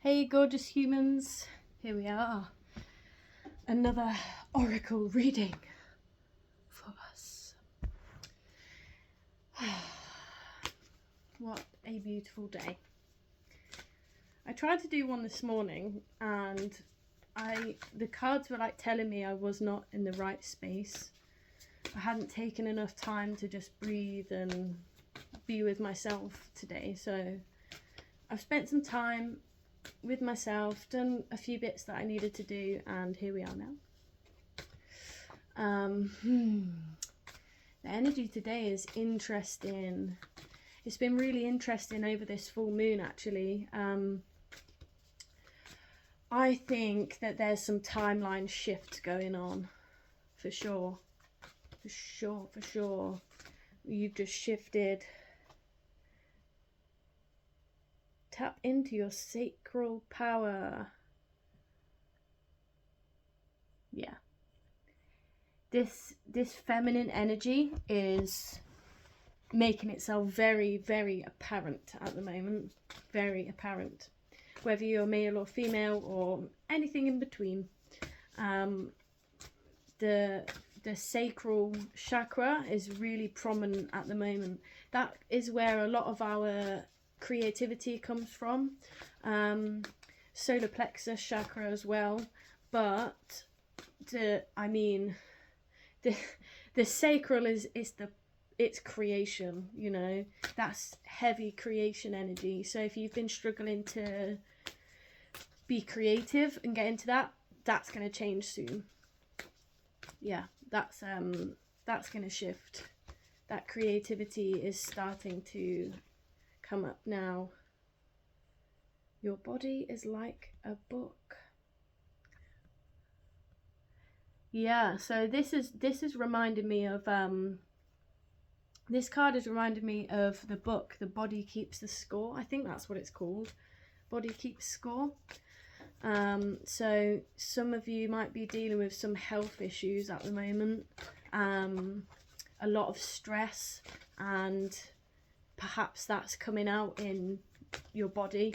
Hey gorgeous humans, here we are, another oracle reading for us. What a beautiful day. I tried to do one this morning and the cards were like telling me I was not in the right space. I hadn't taken enough time to just breathe and be with myself today, so I've spent some time with myself, done a few bits that I needed to do, and here we are now. The energy today is interesting. It's been really interesting over this full moon actually. I think that there's some timeline shift going on, for sure. You've just shifted. Tap into your sacral power. Yeah. This feminine energy is making itself very, very apparent at the moment. Very apparent. Whether you're male or female or anything in between. The sacral chakra is really prominent at the moment. That is where a lot of our creativity comes from. Solar plexus chakra as well, but the sacral it's creation, you know, that's heavy creation energy. So if you've been struggling to be creative and get into that, that's going to change soon. Yeah, that's going to shift. That creativity is starting to come up now. Your body is like a book. Yeah, so this is reminding me of this card has reminded me of the book The Body Keeps the Score. I think that's what it's called. Body Keeps Score. So some of you might be dealing with some health issues at the moment, a lot of stress, and perhaps that's coming out in your body.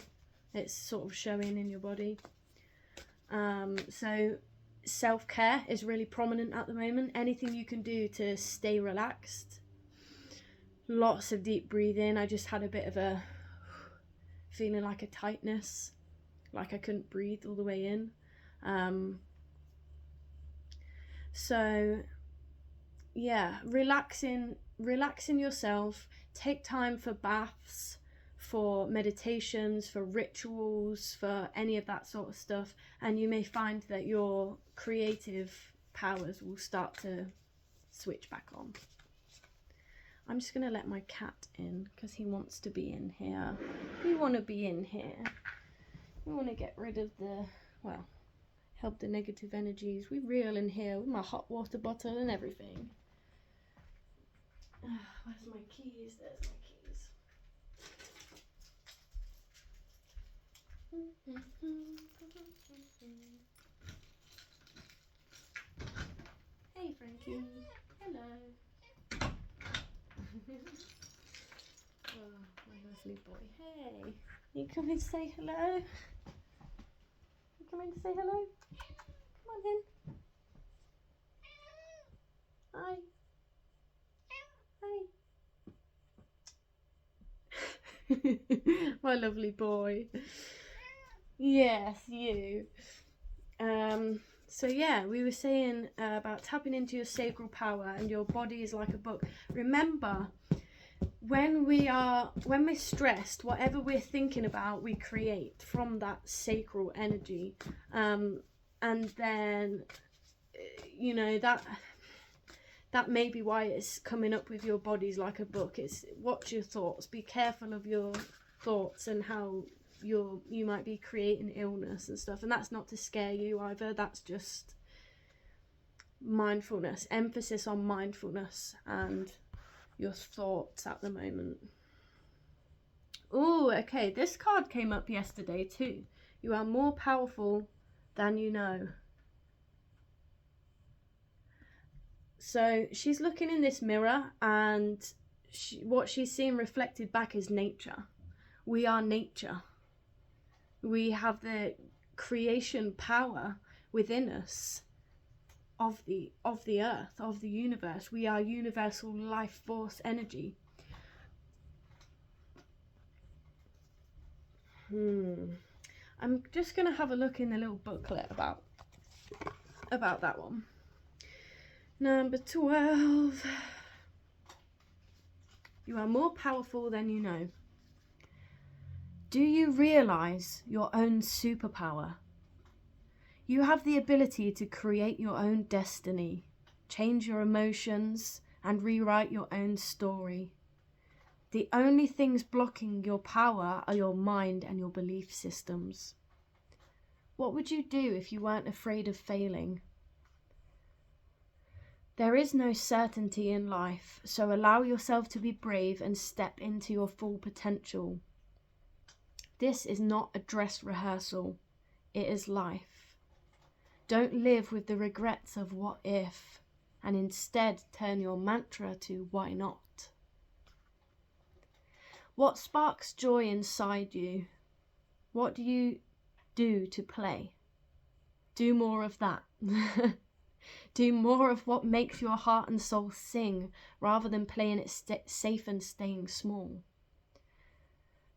It's sort of showing in your body. So self-care is really prominent at the moment. Anything you can do to stay relaxed. Lots of deep breathing. I just had a bit of a feeling like a tightness, like I couldn't breathe all the way in. So yeah, relaxing yourself. Take time for baths, for meditations, for rituals, for any of that sort of stuff, and you may find that your creative powers will start to switch back on. I'm just going to let my cat in because he wants to be in here. You want to be in here. We want to get rid of the, well, help the negative energies. We reel in here with my hot water bottle and everything. Where's my keys? There's my keys. Hey Frankie. Hello. Oh, my lovely boy. Hey. You come in to say hello? You come in to say hello? Come on in. Hi. Hi. My lovely boy. Yes, you. So yeah, we were saying about tapping into your sacral power, and your body is like a book. Remember, when we're stressed, whatever we're thinking about, we create from that sacral energy. And then, you know, that may be why it's coming up with your body's like a book. It's watch your thoughts, be careful of your thoughts and how you might be creating illness and stuff. And that's not to scare you either, that's just mindfulness, emphasis on mindfulness and your thoughts at the moment. Oh, okay, this card came up yesterday too. You are more powerful than you know. So she's looking in this mirror, and what she's seeing reflected back is nature. We are nature. We have the creation power within us of the earth, of the universe. We are universal life force energy. I'm just going to have a look in the little booklet about that one. Number 12. You are more powerful than you know. Do you realize your own superpower? You have the ability to create your own destiny, change your emotions, and rewrite your own story. The only things blocking your power are your mind and your belief systems. What would you do if you weren't afraid of failing? There is no certainty in life, so allow yourself to be brave and step into your full potential. This is not a dress rehearsal, it is life. Don't live with the regrets of what if, and instead turn your mantra to why not. What sparks joy inside you? What do you do to play? Do more of that. Do more of what makes your heart and soul sing, rather than playing it safe and staying small.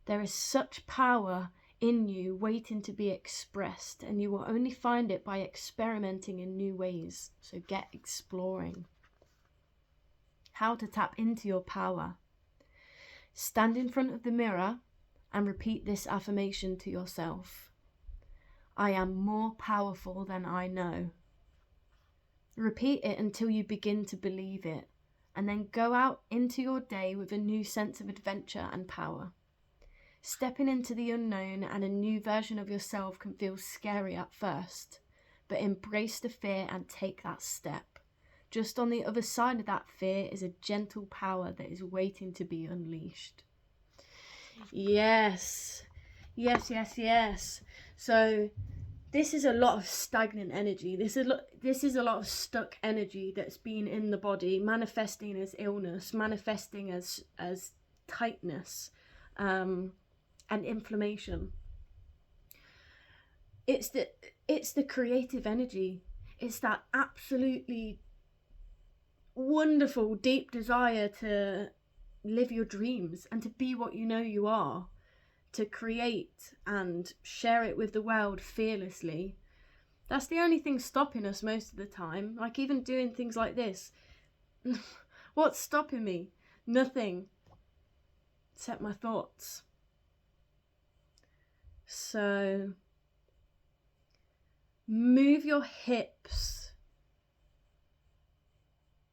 There is such power in you waiting to be expressed, and you will only find it by experimenting in new ways. So get exploring. How to tap into your power. Stand in front of the mirror and repeat this affirmation to yourself. I am more powerful than I know. Repeat it until you begin to believe it, and then go out into your day with a new sense of adventure and power. Stepping into the unknown and a new version of yourself can feel scary at first, but embrace the fear and take that step. Just on the other side of that fear is a gentle power that is waiting to be unleashed. Yes. So this is a lot of stagnant energy. This is a lot of stuck energy that's been in the body, manifesting as illness, manifesting as tightness, and inflammation. It's the creative energy. It's that absolutely wonderful, deep desire to live your dreams and to be what you know you are, to create and share it with the world fearlessly. That's the only thing stopping us most of the time. Like even doing things like this. What's stopping me? Nothing. Except my thoughts. So move your hips.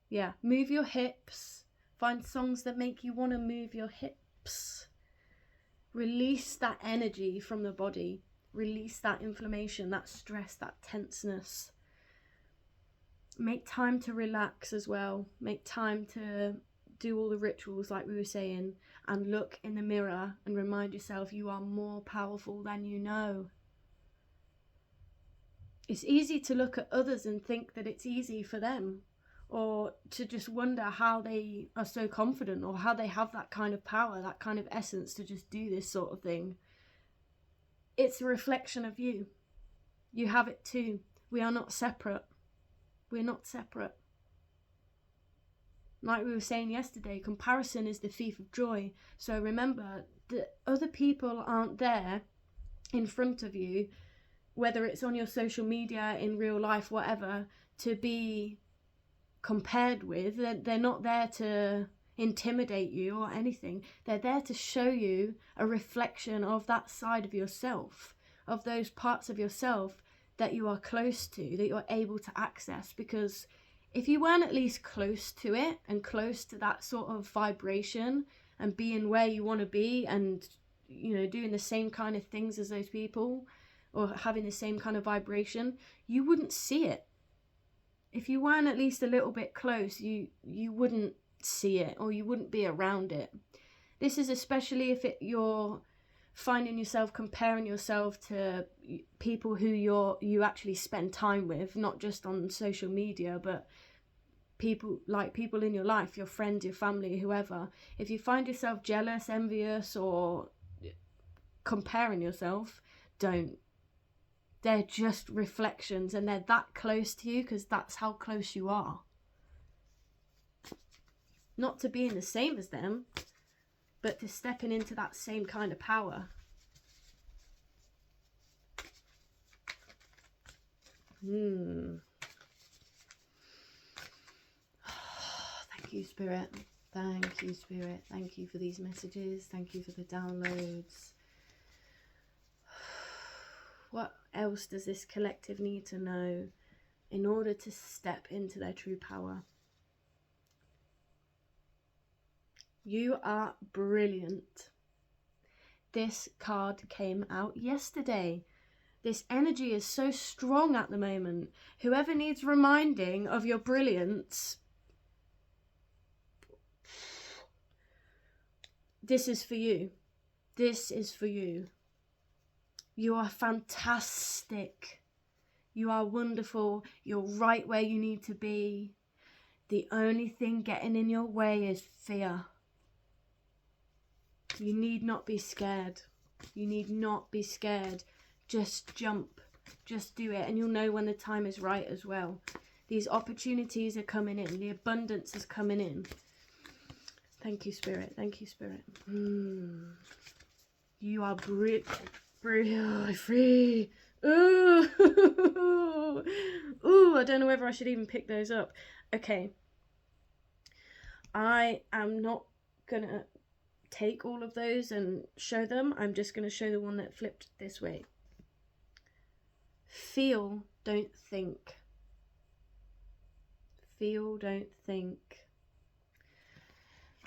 Yeah, move your hips. Find songs that make you want to move your hips. Release that energy from the body. Release that inflammation, that stress, that tenseness. Make time to relax as well. Make time to do all the rituals like we were saying, and look in the mirror and remind yourself you are more powerful than you know. It's easy to look at others and think that it's easy for them, or to just wonder how they are so confident, or how they have that kind of power, that kind of essence to just do this sort of thing. It's a reflection of you. You have it too. We are not separate. We're not separate. Like we were saying yesterday, comparison is the thief of joy. So remember that other people aren't there in front of you, whether it's on your social media, in real life, whatever, to be compared with. They're not there to intimidate you or anything. They're there to show you a reflection of that side of yourself, of those parts of yourself that you are close to, that you're able to access. Because if you weren't at least close to it, and close to that sort of vibration, and being where you want to be, and doing the same kind of things as those people, or having the same kind of vibration, you wouldn't see it. If you weren't at least a little bit close, you wouldn't see it, or you wouldn't be around it. This is especially if you're finding yourself comparing yourself to people who you actually spend time with, not just on social media, but people in your life, your friends, your family, whoever. If you find yourself jealous, envious, or comparing yourself, don't. They're just reflections, and they're that close to you because that's how close you are. Not to being the same as them, but to stepping into that same kind of power. Thank you, Spirit. Thank you, Spirit. Thank you for these messages. Thank you for the downloads. What else does this collective need to know in order to step into their true power? You are brilliant. This card came out yesterday. This energy is so strong at the moment. Whoever needs reminding of your brilliance, this is for you. This is for you. You are fantastic. You are wonderful. You're right where you need to be. The only thing getting in your way is fear. You need not be scared. You need not be scared. Just jump. Just do it. And you'll know when the time is right as well. These opportunities are coming in. The abundance is coming in. Thank you, Spirit. Thank you, Spirit. You are free. Ooh. Ooh, I don't know whether I should even pick those up. Okay. I am not going to take all of those and show them. I'm just going to show the one that flipped this way. Feel, don't think. Feel, don't think.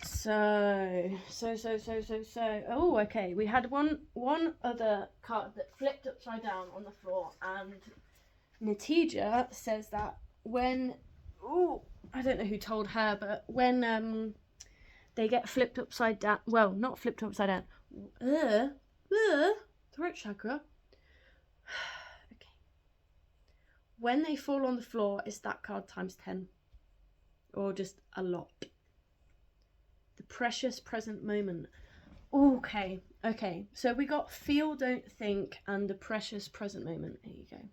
So. Oh, okay. We had one other card that flipped upside down on the floor, and Natija says that when, I don't know who told her, but when they get flipped upside down, well, not flipped upside down, throat chakra. Okay. When they fall on the floor, it's that card times 10, or just a lot. The precious present moment. Okay. So we got feel, don't think, and the precious present moment. Here you go.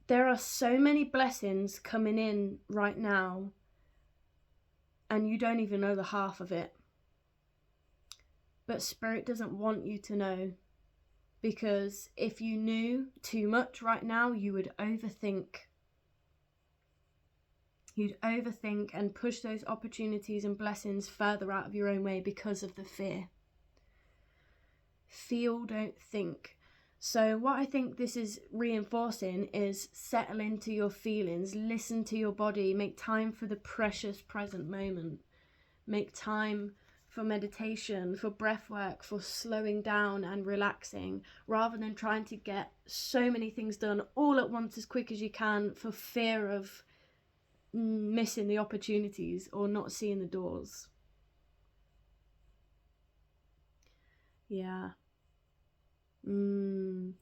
There are so many blessings coming in right now, and you don't even know the half of it. But Spirit doesn't want you to know, because if you knew too much right now, you would overthink. You'd overthink and push those opportunities and blessings further out of your own way because of the fear. Feel, don't think. So what I think this is reinforcing is settle into your feelings, listen to your body, make time for the precious present moment. Make time for meditation, for breath work, for slowing down and relaxing, rather than trying to get so many things done all at once as quick as you can for fear of missing the opportunities or not seeing the doors. Yeah.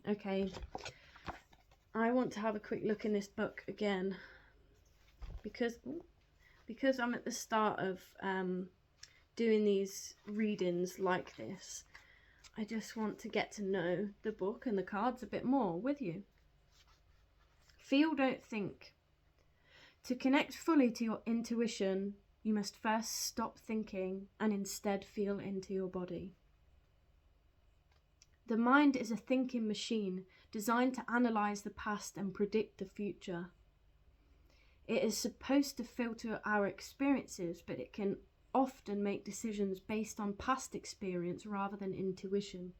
Okay. I want to have a quick look in this book again because I'm at the start of doing these readings like this. I just want to get to know the book and the cards a bit more with you. Feel, don't think. To connect fully to your intuition, you must first stop thinking and instead feel into your body. The mind is a thinking machine designed to analyze the past and predict the future. It is supposed to filter our experiences, but it can often make decisions based on past experience rather than intuition.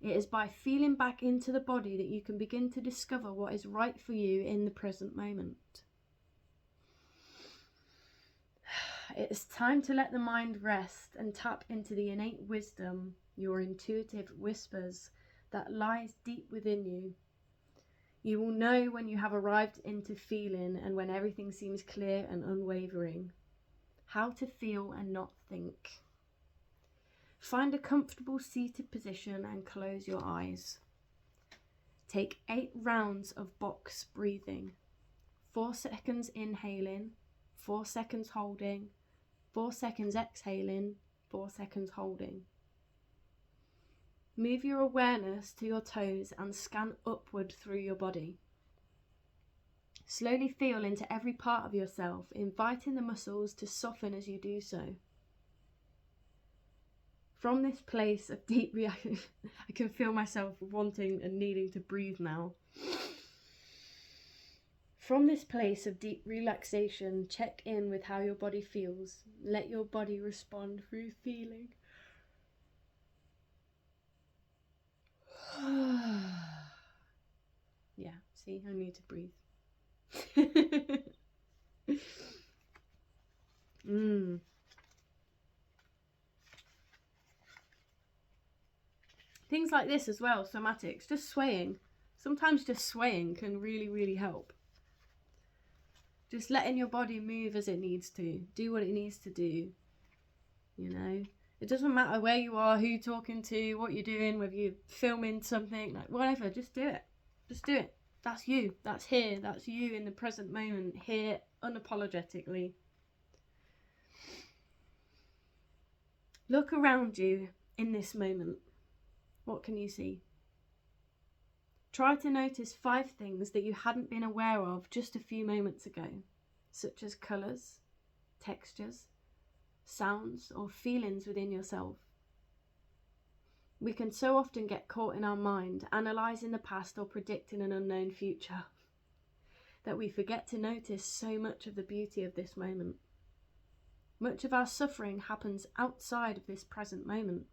It is by feeling back into the body that you can begin to discover what is right for you in the present moment. It is time to let the mind rest and tap into the innate wisdom, your intuitive whispers, that lies deep within you. You will know when you have arrived into feeling and when everything seems clear and unwavering. How to feel and not think. Find a comfortable seated position and close your eyes. Take 8 rounds of box breathing. 4 seconds inhaling, 4 seconds holding, 4 seconds exhaling, 4 seconds holding. Move your awareness to your toes and scan upward through your body. Slowly feel into every part of yourself, inviting the muscles to soften as you do so. From this place of deep reaction, I can feel myself wanting and needing to breathe now. From this place of deep relaxation, check in with how your body feels. Let your body respond through feeling. Yeah, see, I need to breathe. Things like this as well, somatics, just swaying. Sometimes just swaying can really, really help. Just letting your body move as it needs to, do what it needs to do, you know. It doesn't matter where you are, who you're talking to, what you're doing, whether you're filming something, like whatever, just do it. Just do it. That's you, that's here, that's you in the present moment, here unapologetically. Look around you in this moment. What can you see? Try to notice 5 things that you hadn't been aware of just a few moments ago, such as colours, textures, sounds, or feelings within yourself. We can so often get caught in our mind, analysing the past or predicting an unknown future, that we forget to notice so much of the beauty of this moment. Much of our suffering happens outside of this present moment.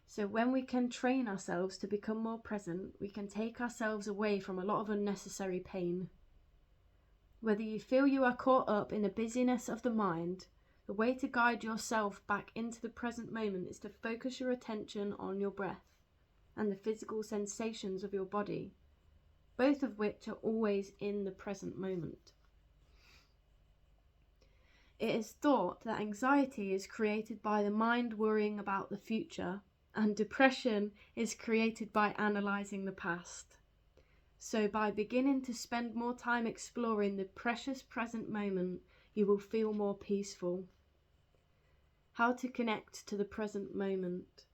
So when we can train ourselves to become more present, we can take ourselves away from a lot of unnecessary pain. Whether you feel you are caught up in the busyness of the mind, the way to guide yourself back into the present moment is to focus your attention on your breath and the physical sensations of your body, both of which are always in the present moment. It is thought that anxiety is created by the mind worrying about the future, and depression is created by analysing the past. So by beginning to spend more time exploring the precious present moment, you will feel more peaceful. How to connect to the present moment.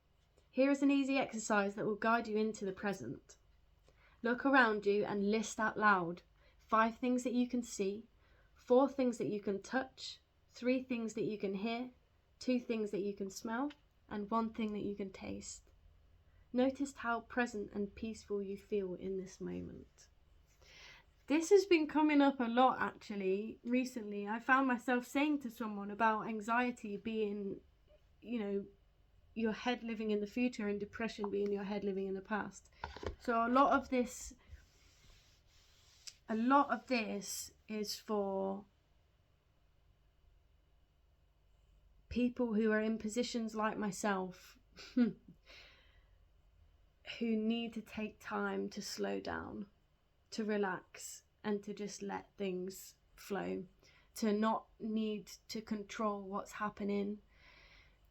Here is an easy exercise that will guide you into the present. Look around you and list out loud 5 things that you can see, 4 things that you can touch, 3 things that you can hear, 2 things that you can smell, and 1 thing that you can taste. Notice how present and peaceful you feel in this moment. This has been coming up a lot actually recently. I found myself saying to someone about anxiety being, you know, your head living in the future and depression being your head living in the past. So a lot of this is for people who are in positions like myself who need to take time to slow down, to relax, and to just let things flow, to not need to control what's happening,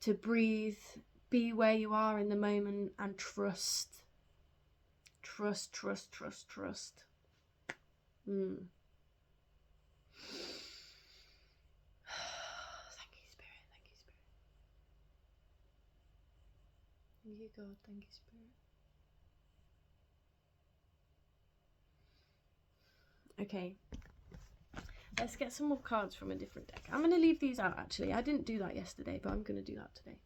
to breathe, be where you are in the moment, and trust. Trust. Thank you, God. Thank you, Spirit. Okay, let's get some more cards from a different deck. I'm going to leave these out actually. I didn't do that yesterday, but I'm going to do that today.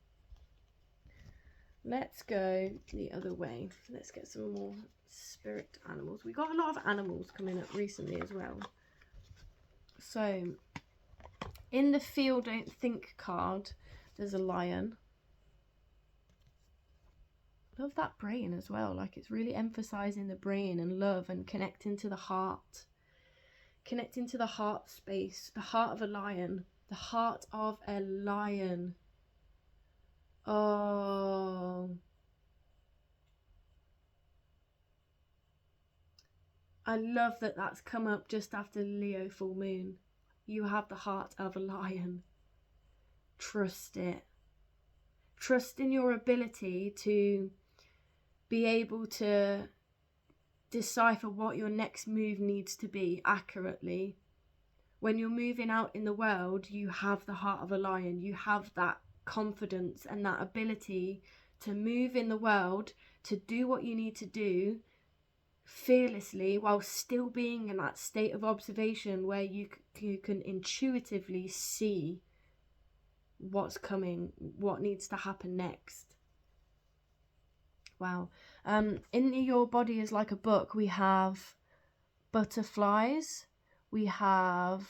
Let's go the other way. Let's get some more spirit animals. We got a lot of animals coming up recently as well. So, in the Feel Don't Think card, there's a lion. Love that brain as well. Like, it's really emphasizing the brain and love and connecting to the heart. Connecting to the heart space. The heart of a lion. The heart of a lion. Oh. I love that that's come up just after Leo full moon. You have the heart of a lion. Trust it. Trust in your ability to be able to decipher what your next move needs to be accurately. When you're moving out in the world, you have the heart of a lion. You have that confidence and that ability to move in the world, to do what you need to do fearlessly, while still being in that state of observation where you can intuitively see what's coming, what needs to happen next. Wow. In Your Body is Like a Book, we have butterflies, we have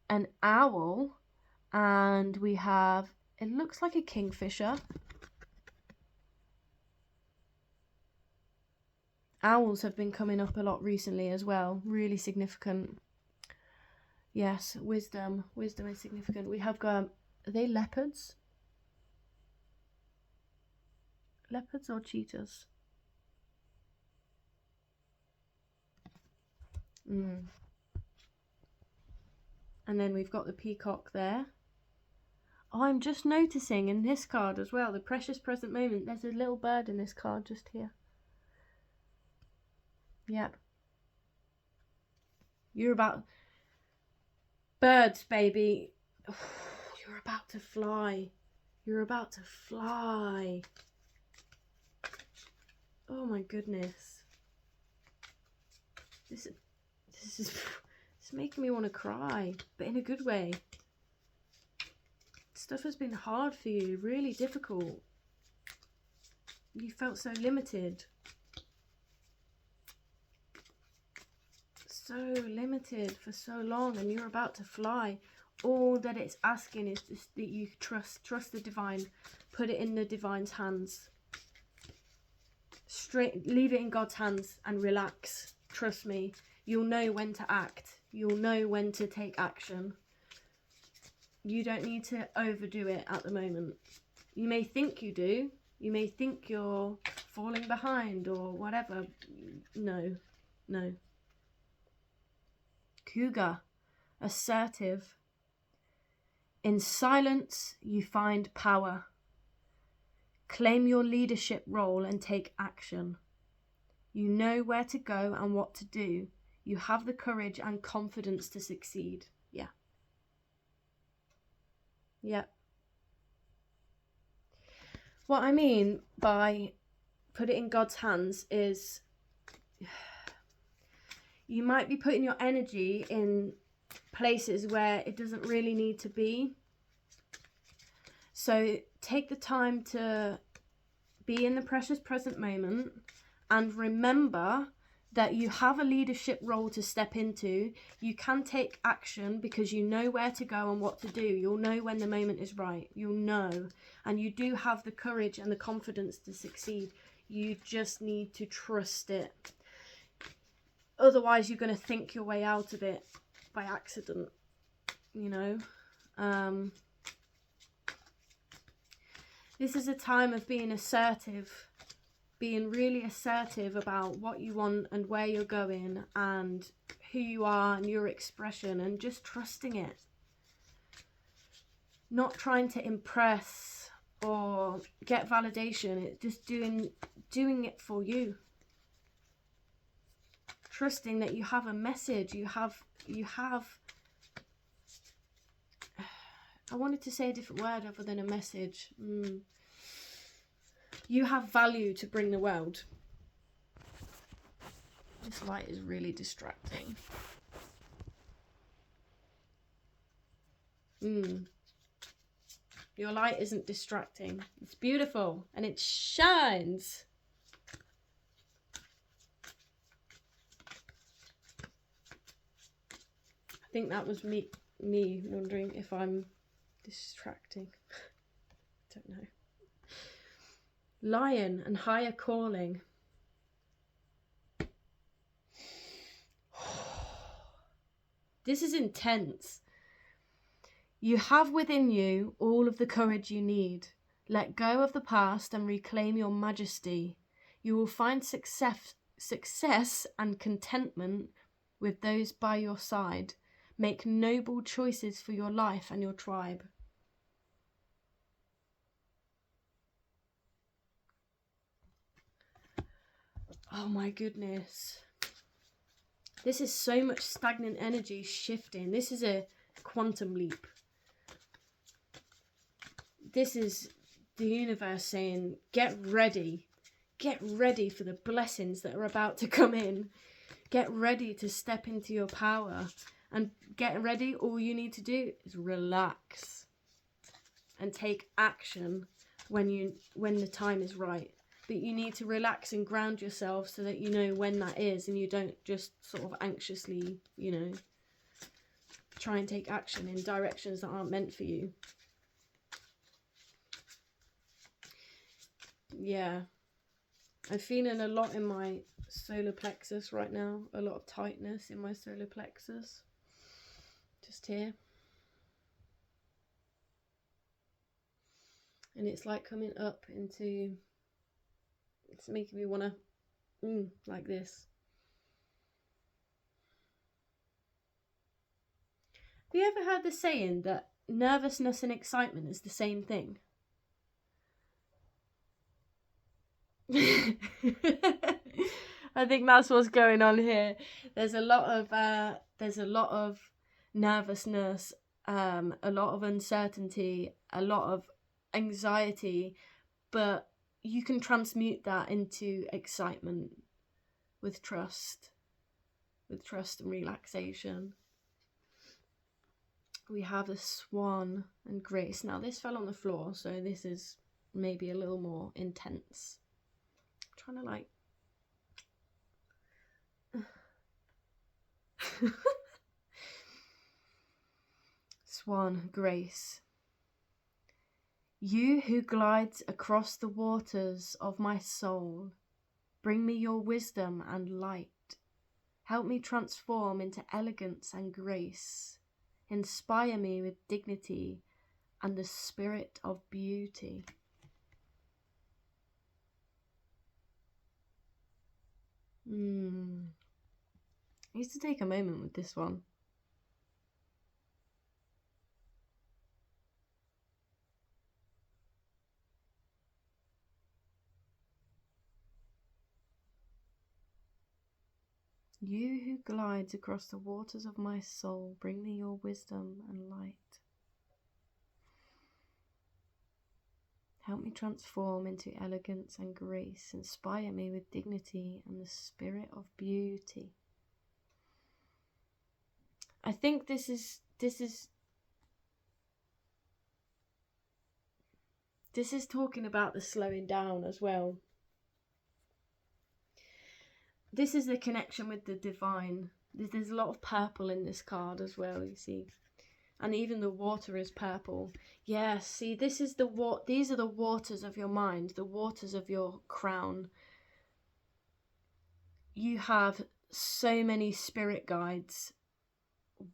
an owl, and we have, it looks like a kingfisher. Owls have been coming up a lot recently as well, really significant. Yes, wisdom is significant. We have got, are they leopards? Leopards or cheetahs? And then we've got the peacock there. Oh, I'm just noticing in this card as well, the precious present moment, there's a little bird in this card just here. Yep. You're about... Birds, baby. Oh, you're about to fly. You're about to fly. Oh my goodness. This is it's making me want to cry, but in a good way. Stuff has been hard for you, really difficult. You felt so limited. So limited for so long, and you're about to fly. All that it's asking is just that you trust the divine. Put it in the divine's hands. Leave it in God's hands and relax. Trust me, you'll know when to act. You'll know when to take action. You don't need to overdo it at the moment. You may think you do. You may think you're falling behind or whatever. No. Cougar, assertive. In silence, you find power. Claim your leadership role and take action. You know where to go and what to do. You have the courage and confidence to succeed. Yeah. What I mean by put it in God's hands is you might be putting your energy in places where it doesn't really need to be. So take the time to be in the precious present moment and remember that you have a leadership role to step into. You can take action because you know where to go and what to do. You'll know when the moment is right. You'll know. And you do have the courage and the confidence to succeed. You just need to trust it. Otherwise, you're going to think your way out of it by accident, you know. This is a time of being assertive, being really assertive about what you want and where you're going and who you are and your expression, and just trusting it. Not trying to impress or get validation. It's just doing it for you. Trusting that you have a message, you have I wanted to say a different word other than a message. You have value to bring the world. This light is really distracting. Your light isn't distracting. It's beautiful and it shines. I think that was me wondering if I'm distracting. I don't know. Lion and higher calling. This is intense. You have within you all of the courage you need. Let go of the past and reclaim your majesty. You will find success and contentment with those by your side. Make noble choices for your life and your tribe. Oh my goodness. This is so much stagnant energy shifting. This is a quantum leap. This is the universe saying, get ready. Get ready for the blessings that are about to come in. Get ready to step into your power. And get ready, all you need to do is relax. And take action when the time is right. But you need to relax and ground yourself so that you know when that is, and you don't just sort of anxiously, you know, try and take action in directions that aren't meant for you. Yeah. I'm feeling a lot in my solar plexus right now. A lot of tightness in my solar plexus. Just here. And it's like coming up into... It's making me want to... like this. Have you ever heard the saying that nervousness and excitement is the same thing? I think that's what's going on here. There's a lot of nervousness, a lot of uncertainty, a lot of anxiety, but you can transmute that into excitement with trust and relaxation. We have the Swan and Grace. Now this fell on the floor, so this is maybe a little more intense. I'm trying to like Swan, Grace. You who glides across the waters of my soul, bring me your wisdom and light. Help me transform into elegance and grace. Inspire me with dignity and the spirit of beauty. I used to take a moment with this one. You who glides across the waters of my soul, bring me your wisdom and light. Help me transform into elegance and grace. Inspire me with dignity and the spirit of beauty. I think this is talking about the slowing down as well. This is the connection with the divine. There's a lot of purple in this card as well, you see. And even the water is purple. Yeah, see, these are the waters of your mind, the waters of your crown. You have so many spirit guides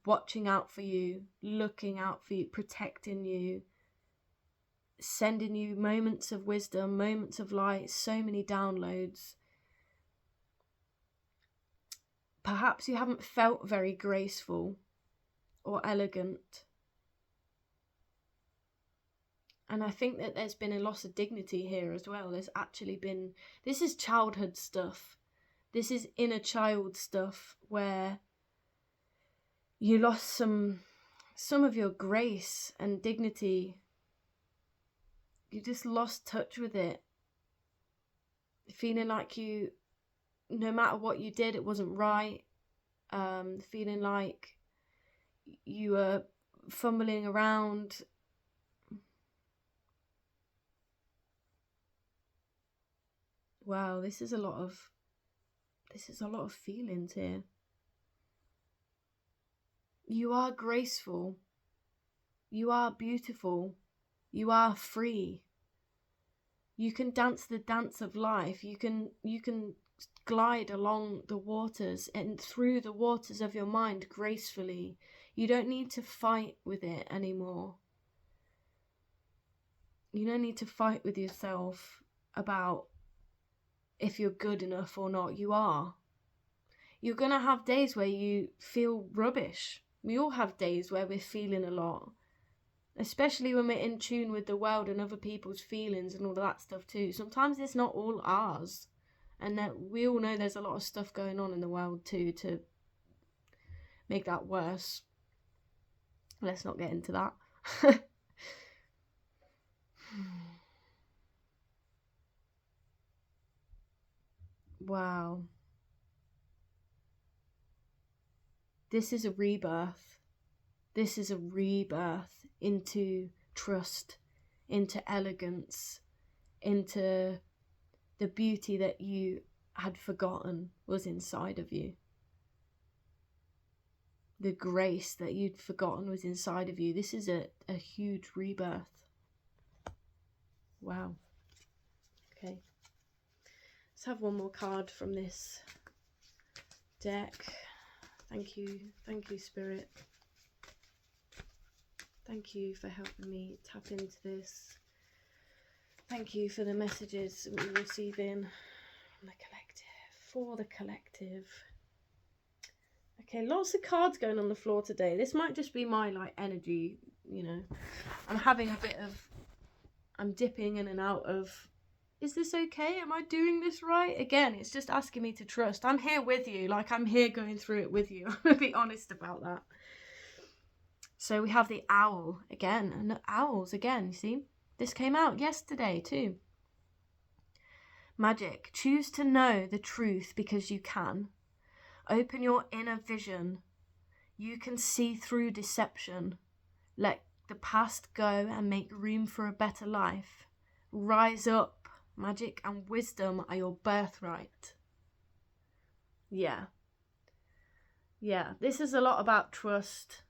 watching out for you, looking out for you, protecting you, sending you moments of wisdom, moments of light, so many downloads. Perhaps you haven't felt very graceful or elegant. And I think that there's been a loss of dignity here as well. There's actually been, this is childhood stuff. This is inner child stuff where you lost some of your grace and dignity. You just lost touch with it. Feeling like you, no matter what you did, it wasn't right. Feeling like you were fumbling around. Wow, this is a lot of feelings here. You are graceful. You are beautiful. You are free. You can dance the dance of life. You can glide along the waters and through the waters of your mind gracefully. You don't need to fight with it anymore. You don't need to fight with yourself about if you're good enough or not. You are. You're going to have days where you feel rubbish. We all have days where we're feeling a lot. Especially when we're in tune with the world and other people's feelings and all of that stuff too. Sometimes it's not all ours. And that we all know there's a lot of stuff going on in the world too to make that worse. Let's not get into that. Wow. This is a rebirth. This is a rebirth into trust, into elegance, into the beauty that you had forgotten was inside of you. The grace that you'd forgotten was inside of you. This is a huge rebirth. Wow. Okay. Let's have one more card from this deck. Thank you, Spirit. Thank you for helping me tap into this. Thank you for the messages we're receiving from the collective, for the collective. Okay, lots of cards going on the floor today. This might just be my energy, you know. I'm having a bit of, I'm dipping in and out of, is this okay? Am I doing this right? Again, it's just asking me to trust. I'm here with you, I'm here going through it with you. I'm going to be honest about that. So we have the owl again, and owls again, you see? This came out yesterday too. Magic. Choose to know the truth because you can. Open your inner vision. You can see through deception. Let the past go and make room for a better life. Rise up. Magic and wisdom are your birthright. Yeah. Yeah, this is a lot about trust.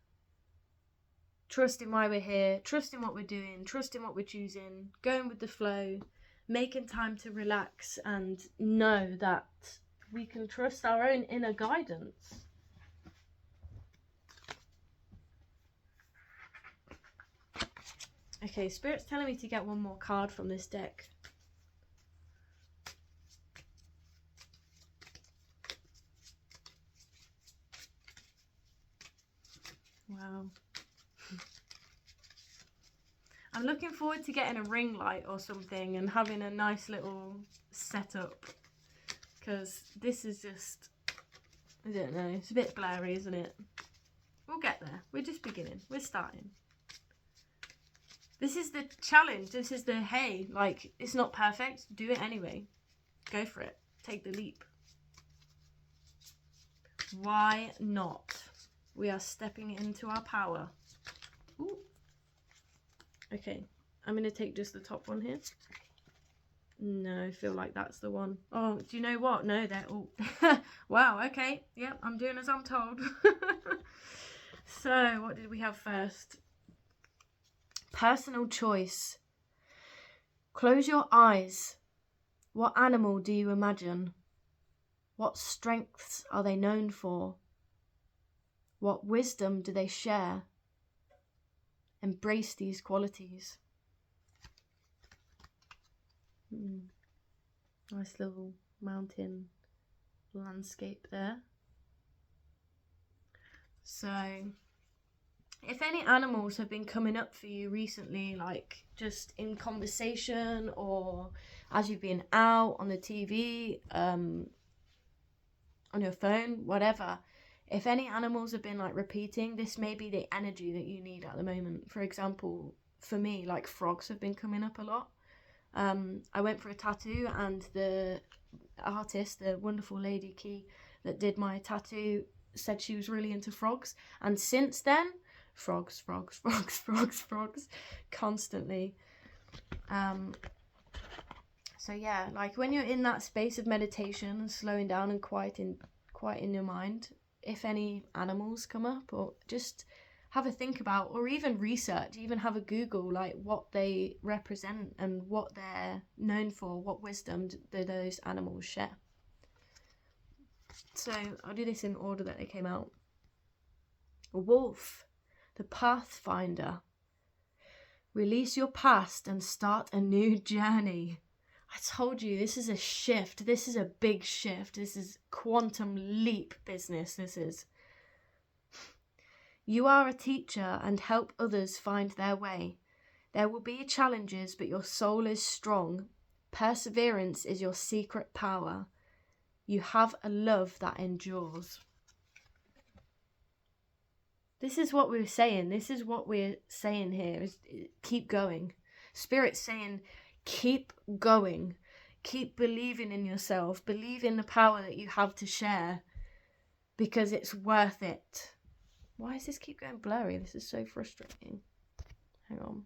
Trusting why we're here, trusting what we're doing, trusting what we're choosing, going with the flow, making time to relax and know that we can trust our own inner guidance. Okay, Spirit's telling me to get one more card from this deck. Wow. I'm looking forward to getting a ring light or something and having a nice little setup, because this is just, I don't know, it's a bit blurry, isn't it? We'll get there. We're just beginning. We're starting. This is the challenge. This is the, hey, it's not perfect. Do it anyway. Go for it. Take the leap. Why not? We are stepping into our power. Ooh. Okay, I'm going to take just the top one here. No, I feel like that's the one. Oh, do you know what? No, they're all... Wow, okay. Yep, I'm doing as I'm told. So, what did we have first? Personal choice. Close your eyes. What animal do you imagine? What strengths are they known for? What wisdom do they share? Embrace these qualities. Nice little mountain landscape there. So, if any animals have been coming up for you recently, just in conversation or as you've been out on the TV, on your phone, whatever, if any animals have been repeating, this may be the energy that you need at the moment. For example, for me, frogs have been coming up a lot. I went for a tattoo and the artist, the wonderful lady Key that did my tattoo, said she was really into frogs. And since then, frogs, constantly. So yeah, when you're in that space of meditation and slowing down and quieting your mind, if any animals come up, or just have a think about, or even research, even have a Google, what they represent and what they're known for, what wisdom do those animals share. So I'll do this in order that they came out. A wolf, the pathfinder. Release your past and start a new journey. I told you, this is a shift. This is a big shift. This is quantum leap business. This is. You are a teacher and help others find their way. There will be challenges, but your soul is strong. Perseverance is your secret power. You have a love that endures. This is what we're saying. This is what we're saying here, is keep going. Spirit's saying, keep going. Keep believing in yourself. Believe in the power that you have to share, because it's worth it. Why does this keep going blurry? This is so frustrating. Hang on.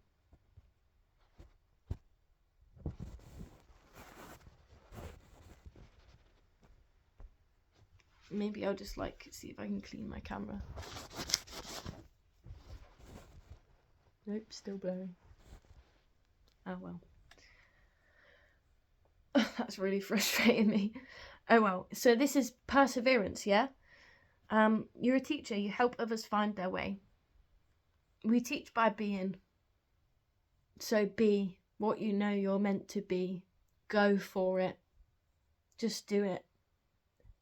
Maybe I'll just like see if I can clean my camera. Nope, still blurry. Oh well. That's really frustrating me. Oh well. So this is perseverance, yeah? You're a teacher. You help others find their way. We teach by being. So be what you know you're meant to be. Go for it. Just do it.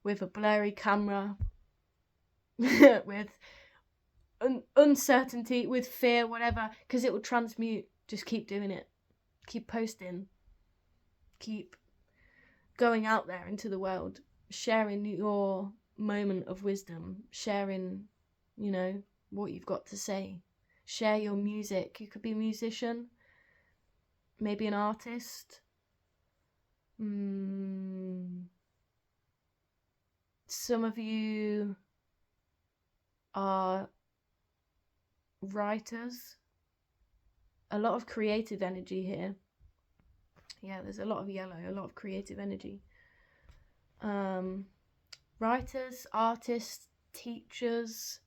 With a blurry camera. With uncertainty, with fear, whatever. Because it will transmute. Just keep doing it. Keep posting. Keep going out there into the world. Sharing your moment of wisdom. Sharing, you know, what you've got to say. Share your music. You could be a musician. Maybe an artist. Some of you are writers. A lot of creative energy here. Yeah, there's a lot of yellow, a lot of creative energy. Writers, artists, teachers,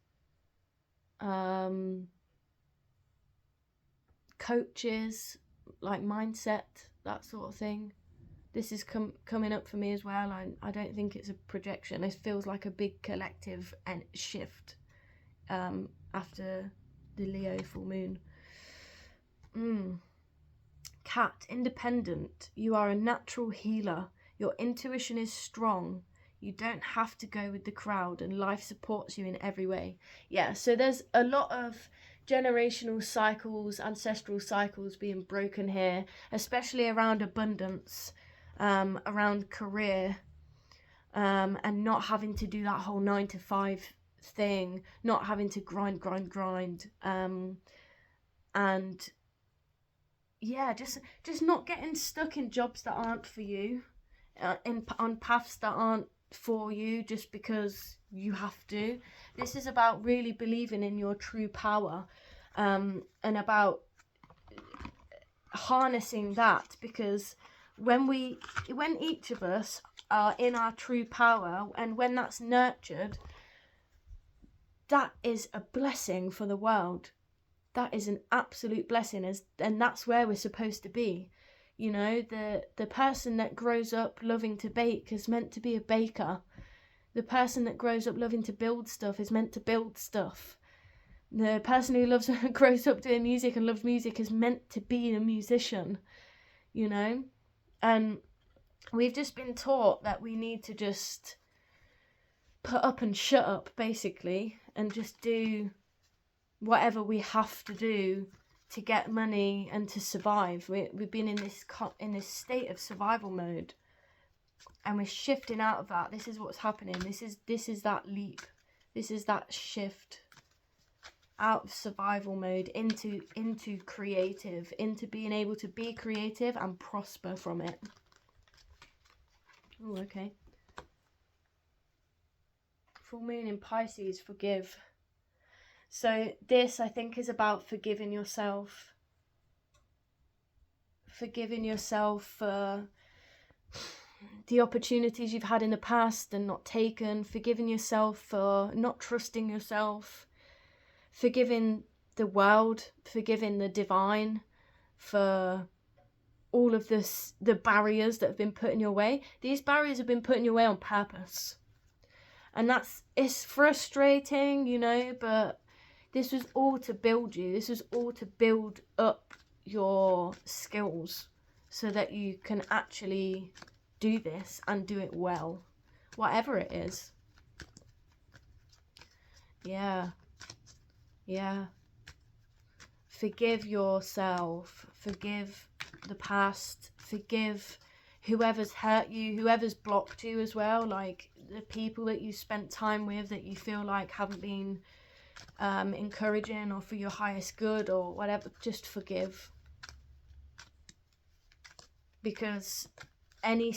coaches, like mindset, that sort of thing. This is coming up for me as well. I don't think it's a projection. It feels like a big collective shift after the Leo full moon. Cat, independent. You are a natural healer. Your intuition is strong. You don't have to go with the crowd, and life supports you in every way. Yeah, so there's a lot of generational cycles, ancestral cycles being broken here, especially around abundance. Around career, and not having to do that whole 9 to 5 thing, not having to grind, and yeah, just not getting stuck in jobs that aren't for you, on paths that aren't for you just because you have to. This is about really believing in your true power, and about harnessing that, because when each of us are in our true power, and when that's nurtured, that is a blessing for the world. That is an absolute blessing, and that's where we're supposed to be. You know, the person that grows up loving to bake is meant to be a baker. The person that grows up loving to build stuff is meant to build stuff. The person who grows up doing music and loves music is meant to be a musician, you know? And we've just been taught that we need to just put up and shut up, basically, and just do whatever we have to do to get money and to survive. We've been in this state of survival mode, and we're shifting out of that. This is what's happening. This is that leap. This is that shift out of survival mode into creative, into being able to be creative and prosper from it. Oh, okay. Full moon in Pisces, forgive. So this, I think, is about forgiving yourself. Forgiving yourself for the opportunities you've had in the past and not taken. Forgiving yourself for not trusting yourself. Forgiving the world, forgiving the divine for all of the barriers that have been put in your way. These barriers have been put in your way on purpose. And it's frustrating, you know, but this was all to build you. This was all to build up your skills so that you can actually do this and do it well, whatever it is. Yeah. Forgive yourself. Forgive the past. Forgive whoever's hurt you, whoever's blocked you as well, like the people that you spent time with that you feel like haven't been encouraging or for your highest good or whatever. Just forgive, because any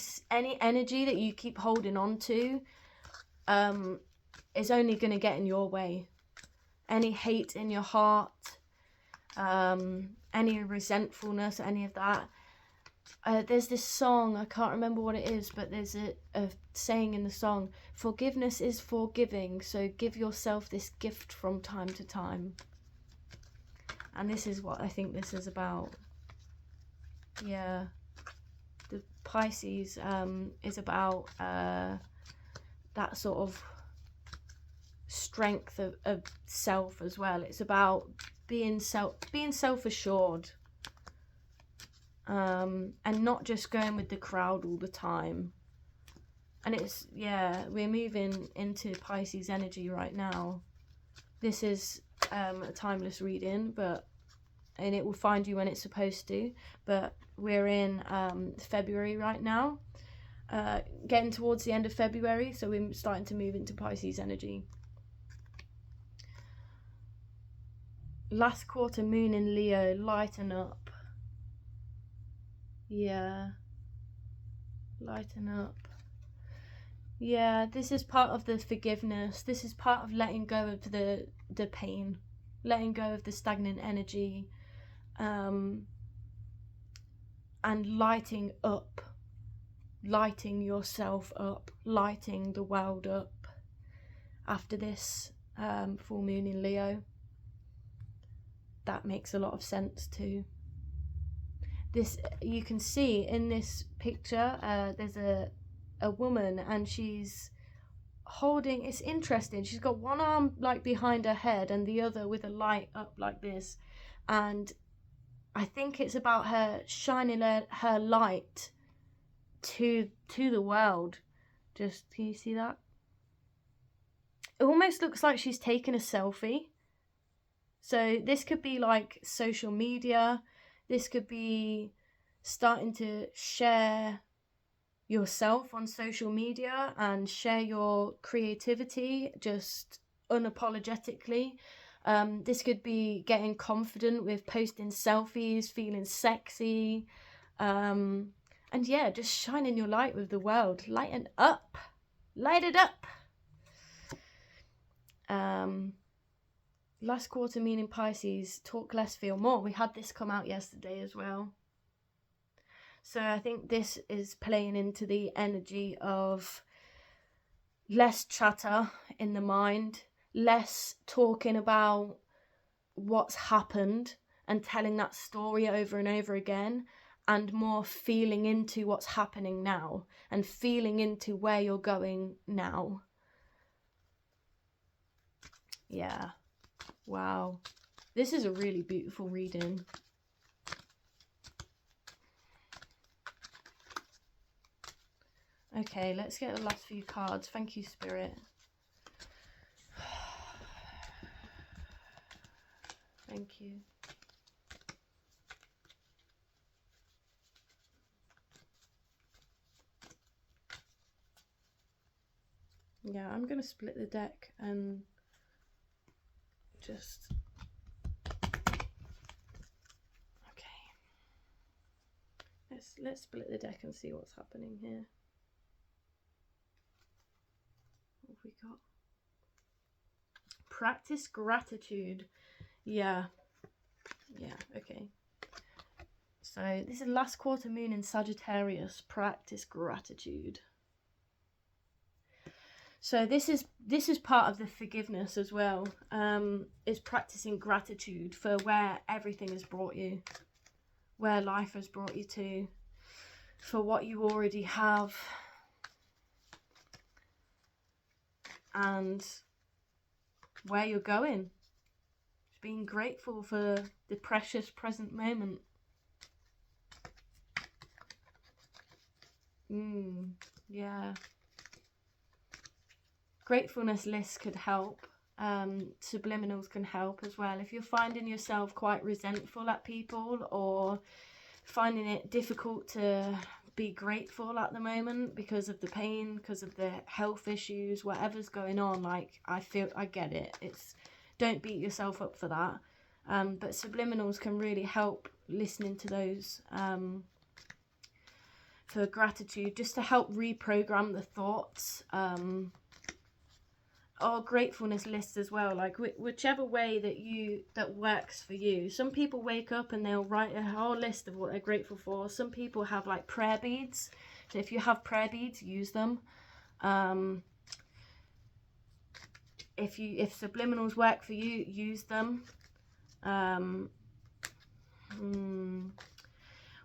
energy that you keep holding on to is only going to get in your way. Any hate in your heart, any resentfulness, any of that. There's this song, I can't remember what it is, but there's a saying in the song, forgiveness is forgiving, so give yourself this gift from time to time. And this is what I think this is about. Yeah. The Pisces is about that sort of strength of self as well. It's about being self-assured, and not just going with the crowd all the time. And it's, yeah, we're moving into Pisces energy right now. This is a timeless reading, and it will find you when it's supposed to, but we're in February right now, getting towards the end of February, so we're starting to move into Pisces energy. Last quarter moon in Leo, lighten up. Yeah, lighten up. Yeah, this is part of the forgiveness. This is part of letting go of the pain, letting go of the stagnant energy, and lighting up, lighting yourself up, lighting the world up after this full moon in Leo. That makes a lot of sense too. This, you can see in this picture, there's a woman, and she's holding, it's interesting, she's got one arm like behind her head and the other with a light up like this, and I think it's about her shining her light to the world. Just, can you see that? It almost looks like she's taking a selfie. So this could be like social media. This could be starting to share yourself on social media and share your creativity just unapologetically. This could be getting confident with posting selfies, feeling sexy, and yeah, just shining your light with the world. Lighten up, light it up. Last quarter meaning Pisces, talk less, feel more. We had this come out yesterday as well. So I think this is playing into the energy of less chatter in the mind, less talking about what's happened and telling that story over and over again, and more feeling into what's happening now and feeling into where you're going now. Yeah. Wow. This is a really beautiful reading. Okay, let's get the last few cards. Thank you, Spirit. Thank you. Yeah, I'm going to split the deck and just... Okay. Let's split the deck and see what's happening here. What have we got? Practice gratitude. Yeah, okay. So this is last quarter moon in Sagittarius. Practice gratitude. So this is part of the forgiveness as well. Is practicing gratitude for where everything has brought you, where life has brought you to, for what you already have, and where you're going. Just being grateful for the precious present moment. Yeah. Gratefulness lists could help. Subliminals can help as well. If you're finding yourself quite resentful at people or finding it difficult to be grateful at the moment because of the pain, because of the health issues, whatever's going on. Like, I get it. Don't beat yourself up for that. But subliminals can really help, listening to those for gratitude, just to help reprogram the thoughts. Or gratefulness lists as well, like whichever way that works for you. Some people wake up and they'll write a whole list of what they're grateful for. Some people have like prayer beads, so if you have prayer beads, use them. If subliminals work for you, use them.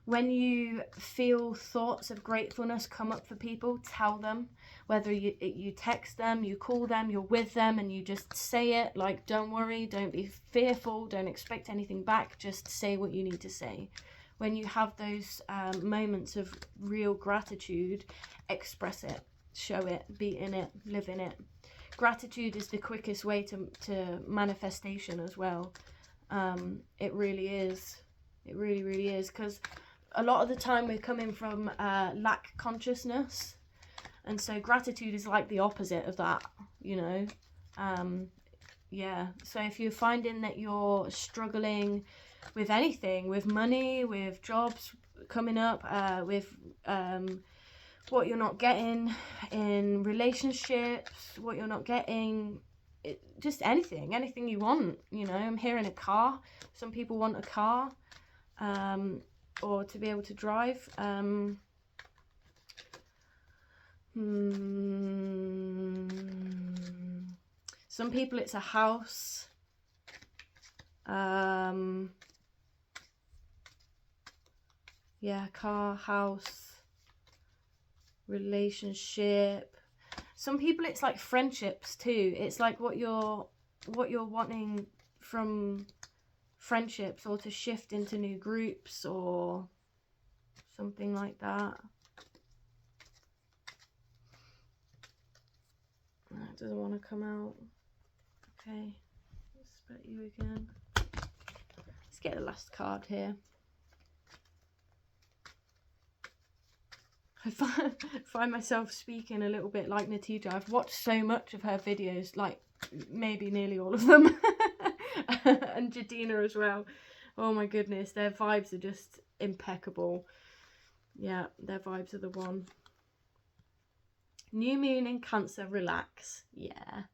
When you feel thoughts of gratefulness come up for people, tell them. Whether you text them, you call them, you're with them, and you just say it. Like, don't worry, don't be fearful, don't expect anything back, just say what you need to say. When you have those moments of real gratitude, express it, show it, be in it, live in it. Gratitude is the quickest way to manifestation as well. It really is. It really, really is, because a lot of the time we're coming from lack consciousness, and so gratitude is like the opposite of that, you know. Yeah, so if you're finding that you're struggling with anything, with money, with jobs coming up, with what you're not getting in relationships, what you're not getting, just anything you want, you know. I'm hearing a car. Some people want a car, or to be able to drive. Some people it's a house. Yeah, car, house, relationship. Some people it's like friendships too. It's like what you're wanting from friendships, or to shift into new groups or something like that. That doesn't want to come out. Okay, let's split you again. Let's get the last card here. I find myself speaking a little bit like Natija. I've watched so much of her videos, like maybe nearly all of them. And Jadina as well. Oh my goodness, their vibes are just impeccable. Yeah, their vibes are the one. New moon in Cancer, relax. Yeah,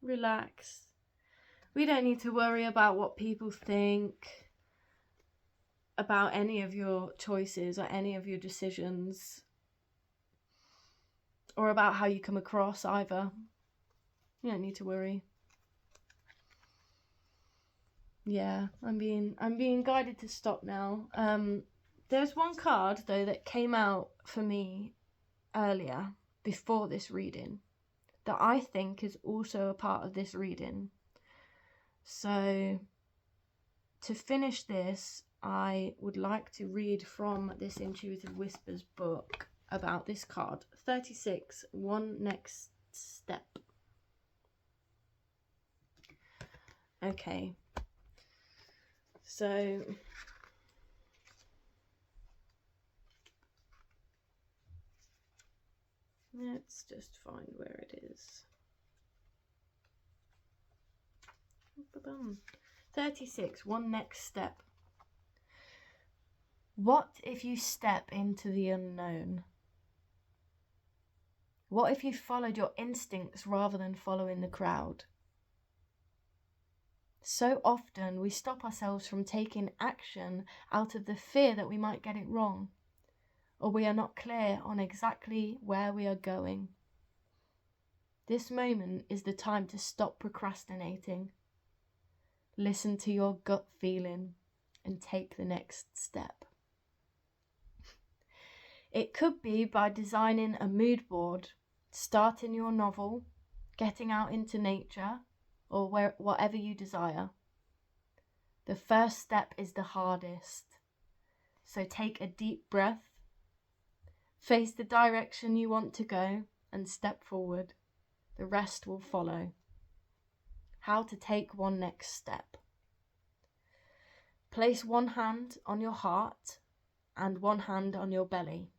relax. We don't need to worry about what people think about any of your choices or any of your decisions, or about how you come across either. You don't need to worry. Yeah, I'm being guided to stop now. There's one card though that came out for me earlier before this reading that I think is also a part of this reading. So to finish this, I would like to read from this Intuitive Whispers book about this card. 36, one next step. Okay. So let's just find where it is. 36, one next step. What if you step into the unknown? What if you followed your instincts rather than following the crowd? So often we stop ourselves from taking action out of the fear that we might get it wrong, or we are not clear on exactly where we are going. This moment is the time to stop procrastinating. Listen to your gut feeling and take the next step. It could be by designing a mood board, starting your novel, getting out into nature, or whatever you desire. The first step is the hardest. So take a deep breath, face the direction you want to go, and step forward. The rest will follow. How to take one next step. Place one hand on your heart and one hand on your belly.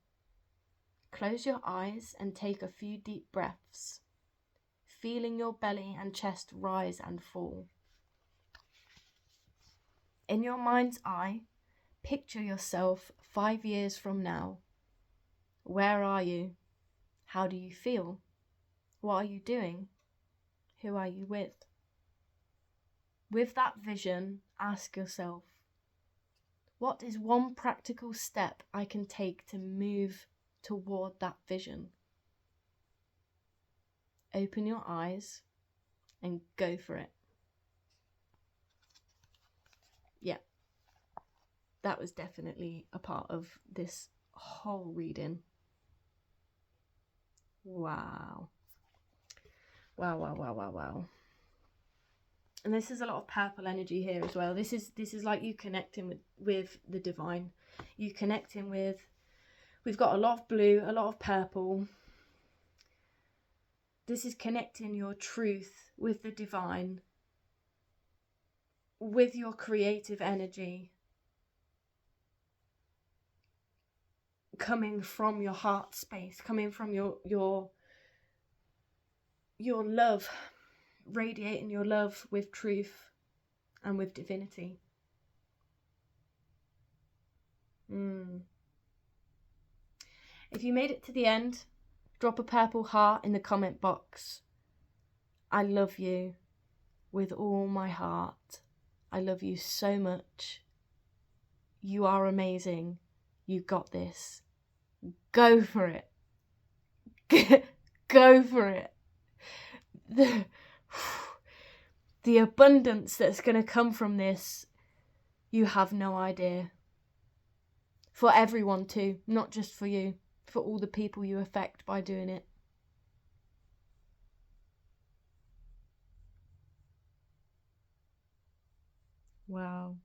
Close your eyes and take a few deep breaths, feeling your belly and chest rise and fall. In your mind's eye, picture yourself 5 years from now. Where are you? How do you feel? What are you doing? Who are you with? With that vision, ask yourself, what is one practical step I can take to move toward that vision? Open your eyes and go for it. Yeah, that was definitely a part of this whole reading. Wow. Wow, wow, wow, wow, wow. And this is a lot of purple energy here as well. This is like you connecting with the divine. You connecting with, we've got a lot of blue, a lot of purple. This is connecting your truth with the divine, with your creative energy, coming from your heart space, coming from your love, radiating your love with truth and with divinity. If you made it to the end, drop a purple heart in the comment box. I love you with all my heart. I love you so much. You are amazing. You got this. Go for it. Go for it. The abundance that's going to come from this, you have no idea. For everyone too, not just for you, for all the people you affect by doing it. Wow.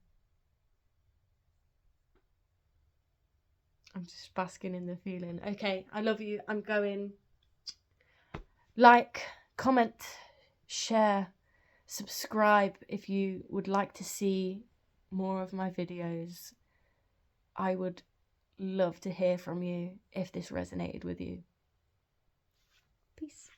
I'm just basking in the feeling. Okay, I love you. I'm going. Like, comment, share, subscribe if you would like to see more of my videos. I would love to hear from you if this resonated with you. Peace.